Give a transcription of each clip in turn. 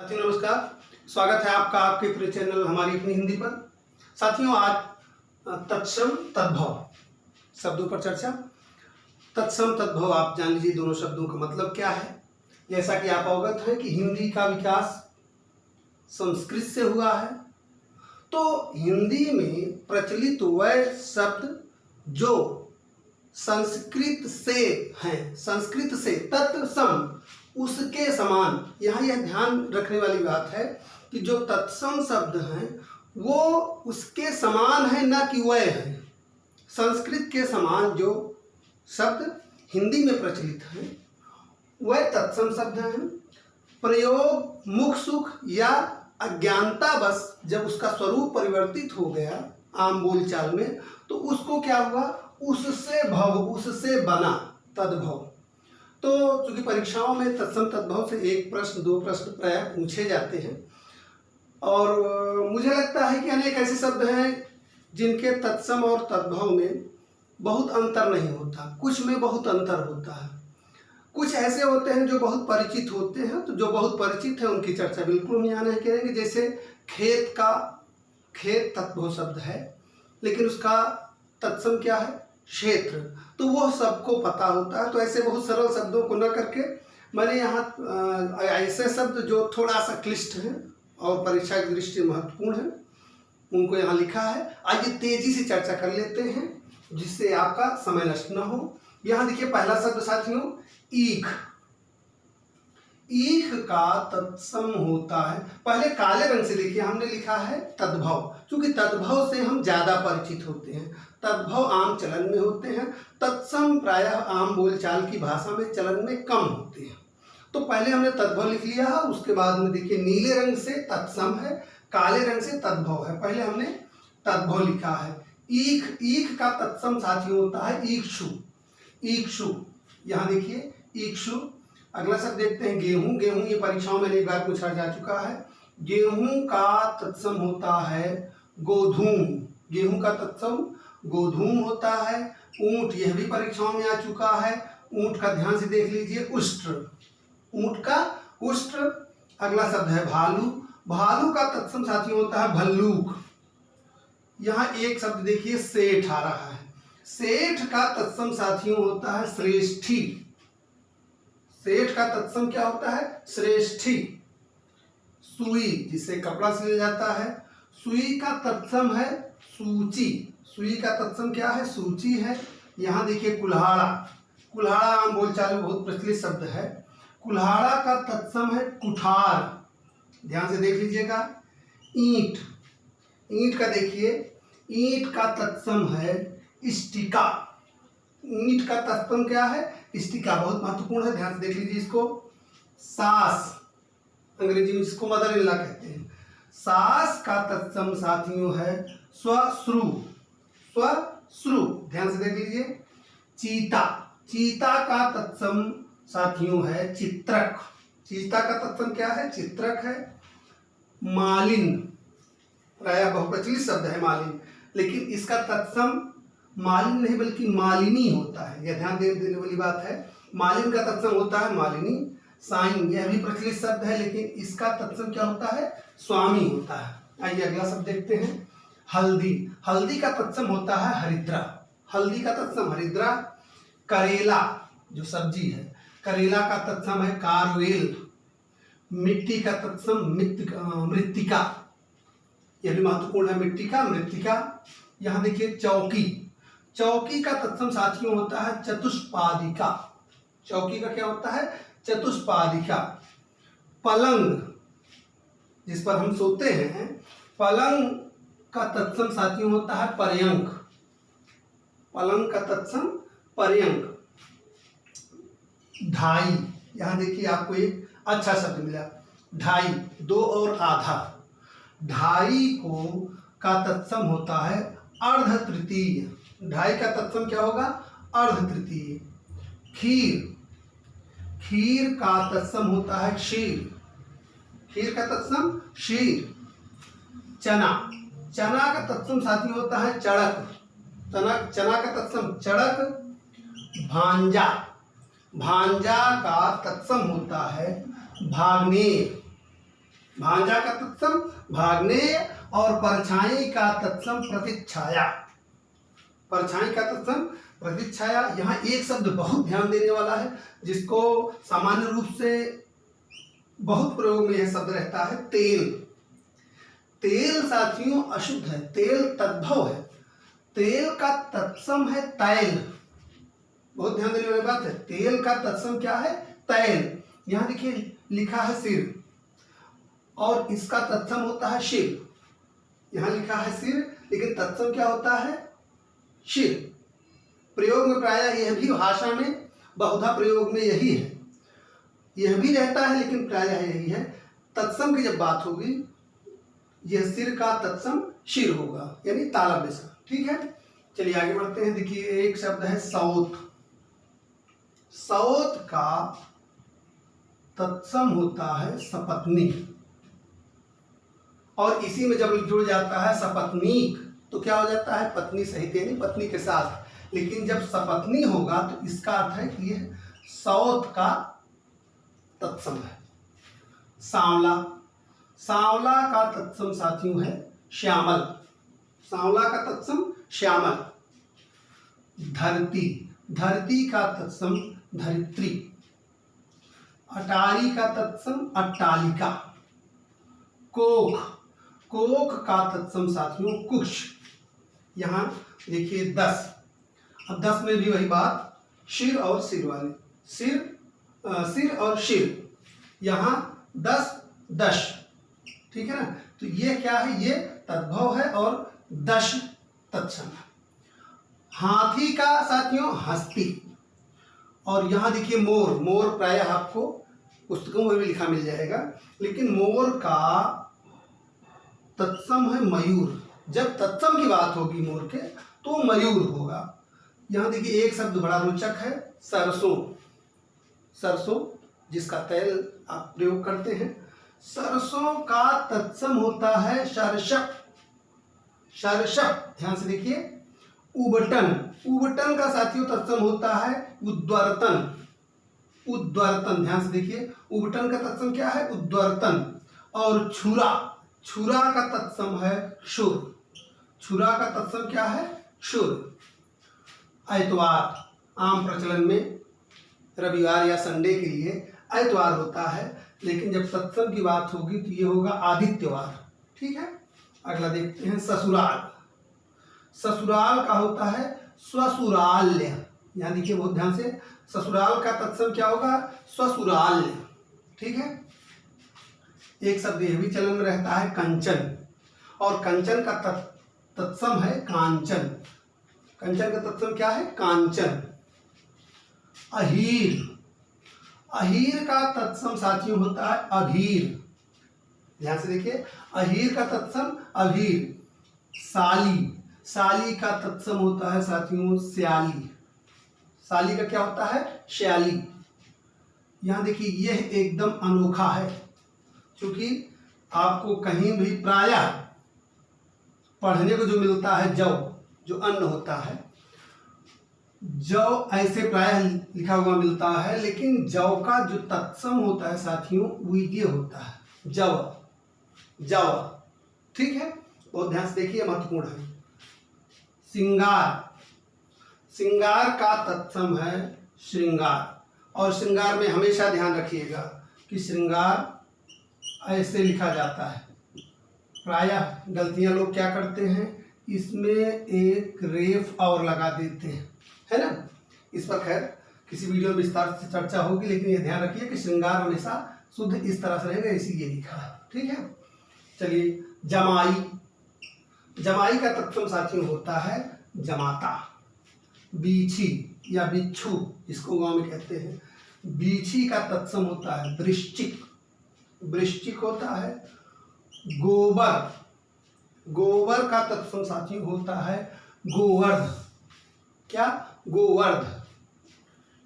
साथियों नमस्कार, स्वागत है आपका आपके प्रिय चैनल हमारी अपनी हिंदी पर। साथियों आज तत्सम तद्भव शब्दों पर चर्चा। तत्सम तद्भव आप जान लीजिए दोनों शब्दों का मतलब क्या है। जैसा कि आप अवगत हैं कि हिंदी का विकास संस्कृत से हुआ है, तो हिंदी में प्रचलित वह शब्द जो संस्कृत से हैं, संस्कृत से तत्सम उसके समान। यहाँ यह ध्यान रखने वाली बात है कि जो तत्सम शब्द हैं वो उसके समान है, न कि वह है। संस्कृत के समान जो शब्द हिंदी में प्रचलित हैं वह तत्सम शब्द हैं। प्रयोग मुख सुख या अज्ञानतावश जब उसका स्वरूप परिवर्तित हो गया आम बोलचाल में, तो उसको क्या हुआ, उससे भव, उससे बना तद्भव। तो चूंकि परीक्षाओं में तत्सम तद्भव से एक प्रश्न दो प्रश्न प्रायः पूछे जाते हैं, और मुझे लगता है कि अनेक ऐसे शब्द हैं जिनके तत्सम और तद्भव में बहुत अंतर नहीं होता, कुछ में बहुत अंतर होता है। कुछ ऐसे होते हैं जो बहुत परिचित होते हैं, तो जो बहुत परिचित है उनकी चर्चा बिल्कुल हम यहाँ नहीं करेंगे। जैसे खेत तद्भव शब्द है, लेकिन उसका तत्सम क्या है, क्षेत्र, तो वह सबको पता होता है। तो ऐसे बहुत सरल शब्दों को न करके मैंने यहाँ ऐसे शब्द जो थोड़ा सा क्लिष्ट हैं और परीक्षा की दृष्टि से महत्वपूर्ण है उनको यहाँ लिखा है। आइए तेजी से चर्चा कर लेते हैं जिससे आपका समय नष्ट न हो। यहाँ देखिए पहला शब्द साथियों, ईख। ईख का तत्सम होता है, पहले काले रंग से देखिए हमने लिखा है तद्भव, क्योंकि तद्भव से हम ज़्यादा परिचित होते हैं। तद्भव आम चलन में होते हैं, तत्सम प्रायः आम बोलचाल की भाषा में चलन में कम होते हैं। तो पहले हमने तद्भव लिख लिया है, उसके बाद में देखिए नीले रंग से तत्सम है, काले रंग से तद्भव है। पहले हमने तद्भव लिखा है। ईख, ईख का तत्सम साथियों होता है इक्षु। इक्षु, यहाँ देखिए इक्षु। अगला शब्द देखते हैं गेहूं। गेहूं ये परीक्षाओं में एक बार पूछा जा चुका है। गेहूं का तत्सम होता है गोधूम। गेहूं का तत्सम गोधूम होता है। ऊंट, यह भी परीक्षाओं में आ चुका है। ऊंट का ध्यान से देख लीजिए, उष्ट्र। ऊंट का उष्ट्र। अगला शब्द है भालू। भालू का तत्सम साथियों होता है भल्लूक। यहाँ एक शब्द देखिए सेठ आ रहा है। सेठ का तत्सम साथियों होता है श्रेष्ठी। सेठ का तत्सम क्या होता है, श्रेष्ठी। सुई, जिससे कपड़ा सिला जाता है, सुई का तत्सम है सूची। सुई का तत्सम क्या है, सूची है। यहाँ देखिए कुल्हाड़ा। कुल्हाड़ा आम बोलचाल में बहुत प्रचलित शब्द है। कुल्हाड़ा का तत्सम है कुठार। ध्यान से देख लीजिएगा। ईंट, ईंट का देखिए, ईंट का तत्सम है इष्टिका। ईंट का तत्सम क्या है, इष्टिका, बहुत महत्वपूर्ण है, ध्यान से देख लीजिए इसको। सास, अंग्रेजी में जिसको मदर इन लॉ कहते हैं, सास का तत्सम साथियों है स्वश्रु। स्वश्रु, ध्यान से देख लीजिए। चीता, चीता का तत्सम साथियों है चित्रक। चीता का तत्सम क्या है, चित्रक है। मालिन, प्रायः बहुप्रचलित शब्द है मालिन, लेकिन इसका तत्सम मालिन नहीं बल्कि मालिनी होता है, यह ध्यान देने वाली बात है। मालिन का तत्सम होता है मालिनी। साईं, यह भी प्रचलित शब्द है, लेकिन इसका तत्सम क्या होता है, स्वामी होता है। आइए अगला शब्द देखते हैं, हल्दी। हल्दी का तत्सम होता है हरिद्रा। हल्दी का तत्सम हरिद्रा। करेला, जो सब्जी है, करेला का तत्सम है कारवेल। मिट्टी का तत्सम मृत्तिका, यह भी महत्वपूर्ण है, मिट्टी का, मृत्तिका। यहाँ देखिए चौकी। चौकी का तत्सम साथियों होता है चतुष्पादिका। चौकी का क्या होता है, चतुष्पादिका। पलंग, जिस पर हम सोते हैं, पलंग का तत्सम साथियों होता है पर्यंक। पलंग का तत्सम पर्यंक। ढाई, यहाँ देखिए आपको एक अच्छा शब्द मिला, ढाई, दो और आधा। ढाई को का तत्सम होता है अर्ध तृतीय। ढाई का तत्सम क्या होगा, अर्ध तृतीय। खीर, खीर का तत्सम होता है क्षीर। खीर का तत्सम क्षीर। चना, चना का तत्सम साथी होता है चड़क। चना का तत्सम चड़क। भांजा, भांजा का तत्सम होता है भाग्नेर। भांजा का तत्सम भाग्ने और परछाई का तत्सम प्रतिच्छाया। परछाई का तत्सम प्रतिच्छाया, यहाँ एक शब्द बहुत ध्यान देने वाला है जिसको सामान्य रूप से बहुत प्रयोग में यह शब्द रहता है, तेल। तेल साथियों अशुद्ध है, तेल तद्भव है, तेल का तत्सम है तैल। बहुत ध्यान देने वाली बात है, तेल का तत्सम क्या है? तैल। यहाँ देखिए लिखा है सिर और इसका तत्सम होता है शिर। यहाँ लिखा है सिर लेकिन तत्सम क्या होता है? शिर। प्रयोग में प्रायः यह भी भाषा में बहुधा प्रयोग में यही है, यह भी रहता है लेकिन प्रायः यही है। तत्सम की जब बात होगी यह सिर का तत्सम शिर होगा, यानी तालव्य सा। ठीक है, चलिए आगे बढ़ते हैं। देखिए एक शब्द है सौत। सौत का तत्सम होता है सपत्नी और इसी में जब जुड़ जाता है सपत्नीक तो क्या हो जाता है? पत्नी सहित, यानी पत्नी के साथ। लेकिन जब सपत्नी होगा तो इसका अर्थ है कि यह सौत का तत्सम है। सांवला। सांवला का तत्सम साथियों है श्यामल। सांवला का तत्सम श्यामल। धरती। धरती का तत्सम धरित्री। अटारी का तत्सम अट्टालिका। कोख। कोख का तत्सम साथियों कुक्ष। यहाँ देखिए 10। अब 10 में भी वही बात, शिर और सिर वाले। सिर और शिर, यहाँ 10 दश। ठीक है ना, तो ये क्या है? ये तद्भव है और दश तत्सम है। हाथी का साथियों हस्ती। और यहाँ देखिए मोर। मोर प्रायः आपको पुस्तकों में भी लिखा मिल जाएगा, लेकिन मोर का तत्सम है मयूर। जब तत्सम की बात होगी मोर के तो मयूर होगा। यहाँ देखिए एक शब्द बड़ा रोचक है, सरसों। सरसों जिसका तेल आप प्रयोग करते हैं, सरसों का तत्सम होता है शर्षक। शर्षक, ध्यान से देखिए। उबटन। उबटन का साथियों तत्सम होता है उद्वर्तन। उद्वर्तन, ध्यान से देखिए। उबटन का तत्सम क्या है? उद्वर्तन। और छुरा। छुरा का तत्सम है शुर। छुरा का तत्सम क्या है? शुर। ऐतवार। आम प्रचलन में रविवार या संडे के लिए ऐतवार होता है, लेकिन जब तत्सम की बात होगी तो ये होगा आदित्यवार। ठीक है, अगला देखते हैं ससुराल। ससुराल का होता है स्वसुराल्य। यहाँ देखिए बहुत ध्यान से, ससुराल का तत्सम क्या होगा? स्वसुराल्य। ठीक है, एक शब्द यह भी चलन में रहता है कंचन, और कंचन का तत्सम है कांचन। कंचन का तत्सम क्या है? कांचन। अहीर। अहीर का तत्सम साथियों होता है अभीर। ध्यान से देखिए, अहीर का तत्सम अभीर। साली। साली का तत्सम होता है साथियों श्याली। साली का क्या होता है? श्याली। यहाँ देखिए यह एकदम अनोखा है, क्योंकि आपको कहीं भी प्रायः पढ़ने को जो मिलता है जौ, जो अन्न होता है, जौ ऐसे प्रायः लिखा हुआ मिलता है, लेकिन जौ का जो तत्सम होता है साथियों वो ये होता है जव। जव। ठीक है, बहुत ध्यान से देखिए, महत्वपूर्ण है। सिंगार। सिंगार का तत्सम है श्रृंगार। और श्रृंगार में हमेशा ध्यान रखिएगा कि श्रृंगार ऐसे लिखा जाता है। प्रायः गलतियां लोग क्या करते हैं, इसमें एक रेफ और लगा देते हैं, है ना। इस पर खैर किसी वीडियो में विस्तार से चर्चा होगी, लेकिन ये ध्यान रखिए कि श्रृंगार हमेशा शुद्ध इस तरह से रहेगा, इसीलिए लिखा है। ठीक है, चलिए जमाई। जमाई का तत्सम साथियों होता है जमाता। बीछी या बिच्छू जिसको गांव में कहते हैं, बीछी का तत्सम होता है वृश्चिक। वृश्चिक होता है गोबर। गोबर का तत्सम साथियों होता है गोवर्ध। क्या? गोवर्ध।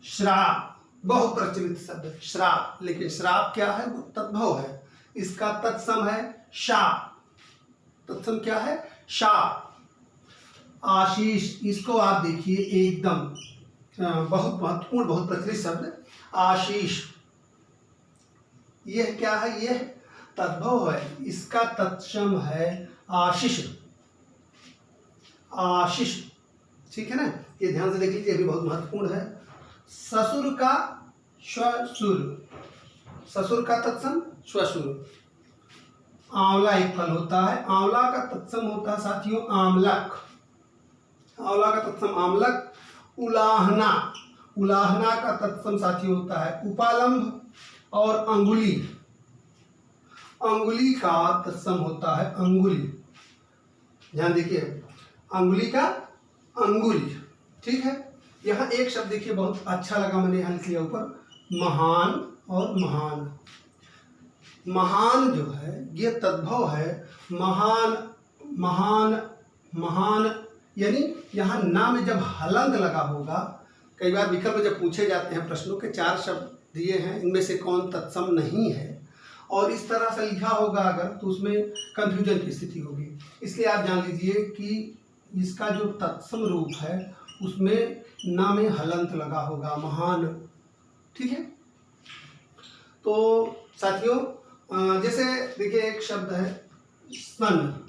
श्राप, बहुत प्रचलित शब्द श्राप, लेकिन श्राप क्या है? वो तद्भव है। इसका तत्सम है शाप। तत्सम क्या है? शाप। आशीष, इसको आप देखिए एकदम बहुत महत्वपूर्ण, बहुत प्रचलित शब्द आशीष। यह क्या है? यह तद्भव है, इसका तत्सम है आशीष। आशीष, ठीक है ना, ये ध्यान से देख लीजिए, ये भी बहुत महत्वपूर्ण है। ससुर का श्वसुर, ससुर का तत्सम श्वसुर। आंवला एक फल होता है, आंवला का तत्सम होता है साथियों आमलक, आंवला का तत्सम आमलक। उलाहना, उलाहना का तत्सम साथियों होता है उपालंब। और अंगुली, अंगुली का तत्सम होता है अंगुली। ध्यान देखिए, अंगुली का अंगुली, ठीक है। यहाँ एक शब्द देखिए बहुत अच्छा लगा, मैंने यहाँ लिख लिया ऊपर, महान और महान। महान जो है ये तद्भव है महान, महान, महान, यानी यहाँ ना में जब हलंत लगा होगा, कई बार विकल्प जब पूछे जाते हैं प्रश्नों के 4 शब्द दिए हैं, इनमें से कौन तत्सम नहीं है, और इस तरह से लिखा होगा अगर, तो उसमें कंफ्यूजन की स्थिति होगी। इसलिए आप जान लीजिए कि इसका जो तत्सम रूप है उसमें ना में हलंत लगा होगा, महान, ठीक है। तो साथियों जैसे देखिए एक शब्द है सन,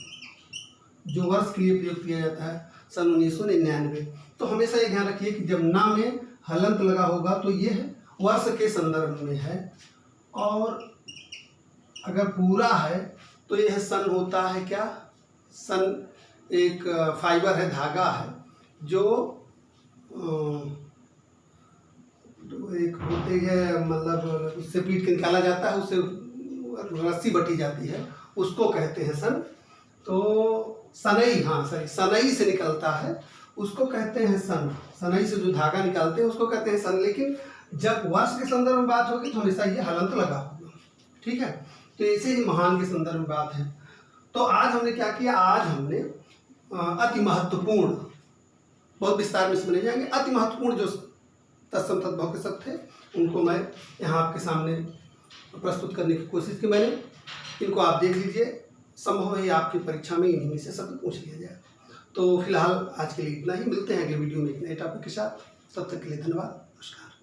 जो वर्ष के लिए प्रयोग किया जाता है, सन 1999। तो हमेशा ये ध्यान रखिए कि जब ना में हलंत लगा होगा तो ये है वर्ष के संदर्भ में है, और अगर पूरा है तो यह सन होता है क्या, सन एक फाइबर है, धागा है, जो एक होती है, मतलब उससे पीट के निकाला जाता है, उससे रस्सी बटी जाती है, उसको कहते हैं सन। तो सनई, हाँ सही, सनई से निकलता है उसको कहते हैं सन, सनई से जो धागा निकालते हैं उसको कहते हैं सन। लेकिन जब वर्ष के संदर्भ में बात होगी तो हमेशा ये हलंत लगा होगा, ठीक है। तो ऐसे ही महान के संदर्भ में बात है। तो आज हमने क्या किया, आज हमने अति महत्वपूर्ण, बहुत विस्तार में समझे जाएंगे, अति महत्वपूर्ण जो तत्सम तद्भव के शब्द थे उनको मैं यहाँ आपके सामने प्रस्तुत करने की कोशिश की मैंने। इनको आप देख लीजिए, संभव है आपकी परीक्षा में इन्हीं में से शब्द पूछ लिया जाए। तो फिलहाल आज के लिए इतना ही, मिलते हैं अगले वीडियो में एक नए टॉपिक के साथ। तब तक के लिए धन्यवाद, नमस्कार।